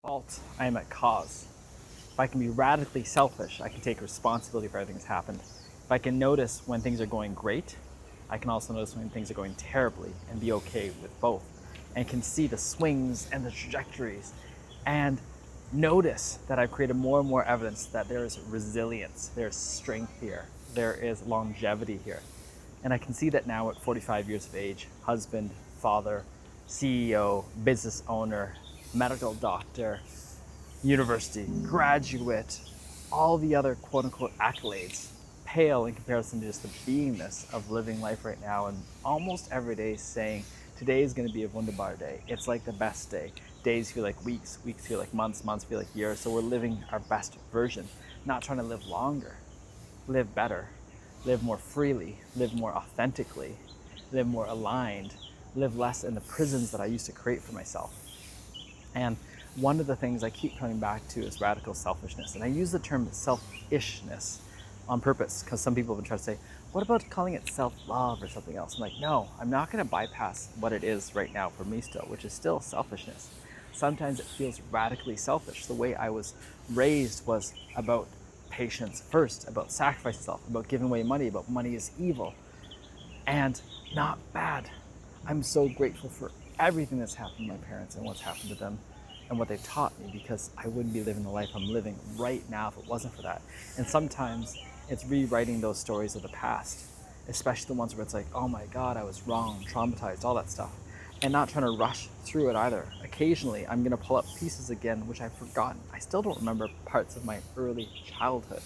Fault, I am at cause. If I can be radically selfish, I can take responsibility for everything that's happened. If I can notice when things are going great, I can also notice when things are going terribly and be okay with both. And can see the swings and the trajectories and notice that I've created more and more evidence that there is resilience, there's strength here, there is longevity here. And I can see that now at 45 years of age, husband, father, CEO, business owner, medical doctor, university graduate, all the other quote unquote accolades pale in comparison to just the beingness of living life right now and almost every day saying, today is going to be a wunderbar day. It's like the best day. Days feel like weeks, weeks feel like months, months feel like years. So we're living our best version, not trying to live longer, live better, live more freely, live more authentically, live more aligned, live less in the prisons that I used to create for myself. And one of the things I keep coming back to is radical selfishness. And I use the term selfishness on purpose because some people have been trying to say, what about calling it self-love or something else? I'm like, no, I'm not going to bypass what it is right now for me still, which is still selfishness. Sometimes it feels radically selfish. The way I was raised was about patience first, about sacrifice yourself, about giving away money, about money is evil. And not bad. I'm so grateful for everything that's happened to my parents and what's happened to them and what they've taught me, because I wouldn't be living the life I'm living right now if it wasn't for that. And sometimes it's rewriting those stories of the past, especially the ones where it's like, oh my God, I was wrong, traumatized, all that stuff. And not trying to rush through it either. Occasionally, I'm going to pull up pieces again, which I've forgotten. I still don't remember parts of my early childhood,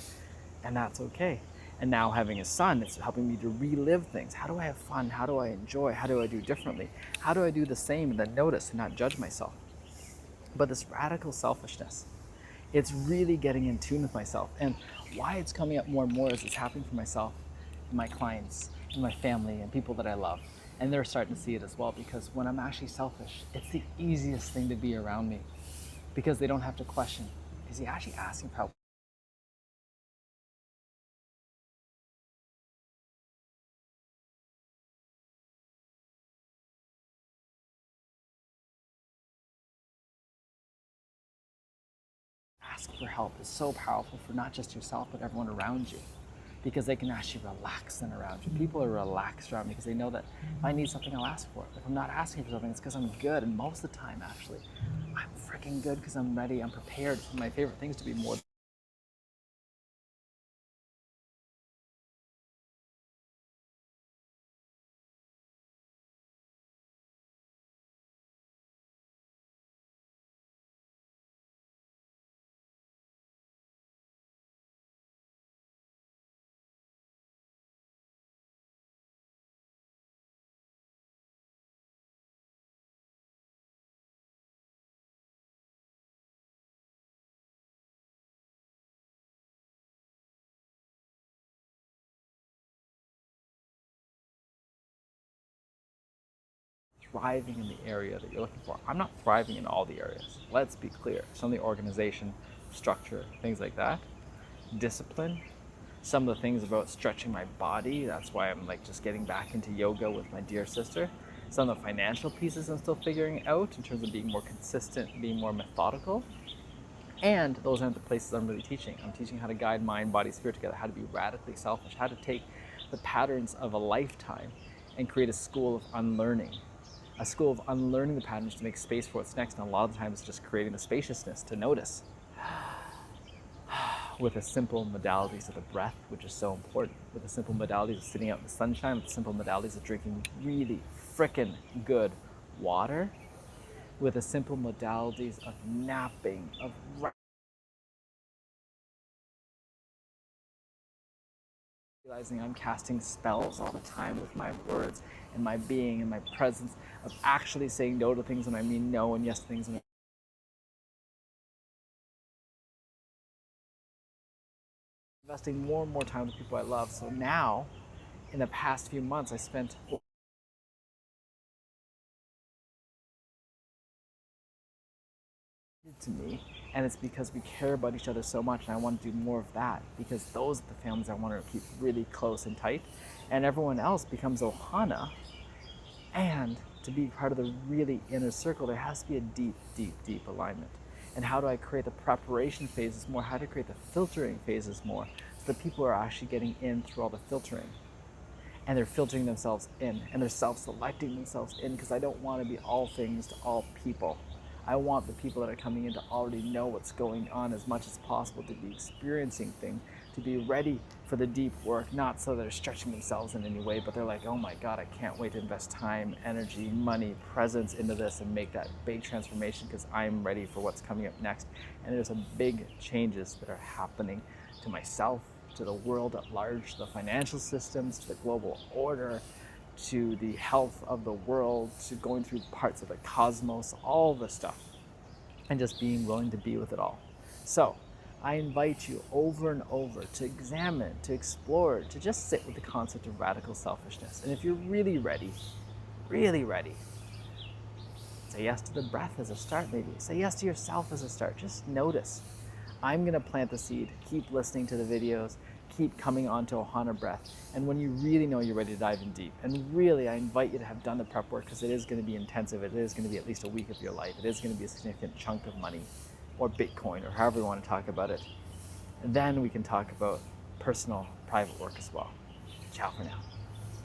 and that's okay. And now having a son, it's helping me to relive things. How do I have fun? How do I enjoy? How do I do differently? How do I do the same and then notice and not judge myself? But this radical selfishness, it's really getting in tune with myself. And why it's coming up more and more is it's happening for myself and my clients and my family and people that I love. And they're starting to see it as well, because when I'm actually selfish, it's the easiest thing to be around me because they don't have to question, is he actually asking for help? Ask for help is so powerful for not just yourself, but everyone around you, because they can actually relax then around you. People are relaxed around me because they know that if I need something, I'll ask for it. If I'm not asking for something, it's because I'm good. And most of the time, actually, I'm freaking good because I'm ready, I'm prepared for my favorite things to be more. Thriving in the area that you're looking for. I'm not thriving in all the areas. Let's be clear. Some of the organization, structure, things like that, discipline, some of the things about stretching my body. That's why I'm like just getting back into yoga with my dear sister. Some of the financial pieces I'm still figuring out in terms of being more consistent, being more methodical. And those aren't the places I'm really teaching. I'm teaching how to guide mind, body, spirit together, how to be radically selfish, how to take the patterns of a lifetime and create a school of unlearning. A school of unlearning the patterns to make space for what's next. And a lot of the times it's just creating the spaciousness to notice with the simple modalities of the breath, which is so important, with the simple modalities of sitting out in the sunshine, with the simple modalities of drinking really frickin' good water, with the simple modalities of napping, of realizing I'm casting spells all the time with my words and my being and my presence, of actually saying no to things when I mean no and yes to things when investing more and more time with people I love. So now, in the past few months, I spent to me, and it's because we care about each other so much, and I want to do more of that because those are the families I want to keep really close and tight, and everyone else becomes ohana. And to be part of the really inner circle, there has to be a deep, deep, deep alignment. And how do I create the preparation phases more? How do I create the filtering phases more? So that people are actually getting in through all the filtering. And they're filtering themselves in, and they're self-selecting themselves in, because I don't want to be all things to all people. I want the people that are coming in to already know what's going on as much as possible, to be experiencing things, to be ready for the deep work, not so they're stretching themselves in any way, but they're like, oh my God, I can't wait to invest time, energy, money, presence into this and make that big transformation, because I'm ready for what's coming up next. And there's some big changes that are happening to myself, to the world at large, the financial systems, to the global order, to the health of the world, to going through parts of the cosmos, all the stuff, and just being willing to be with it all. So I invite you over and over to examine, to explore, to just sit with the concept of radical selfishness. And if you're really ready, say yes to the breath as a start, maybe. Say yes to yourself as a start. Just notice. I'm going to plant the seed. Keep listening to the videos. Keep coming onto Ohana Breath. And when you really know you're ready to dive in deep, and really I invite you to have done the prep work, because it is going to be intensive. It is going to be at least a week of your life. It is going to be a significant chunk of money, or Bitcoin, or however you want to talk about it. And then we can talk about personal, private work as well. Ciao for now.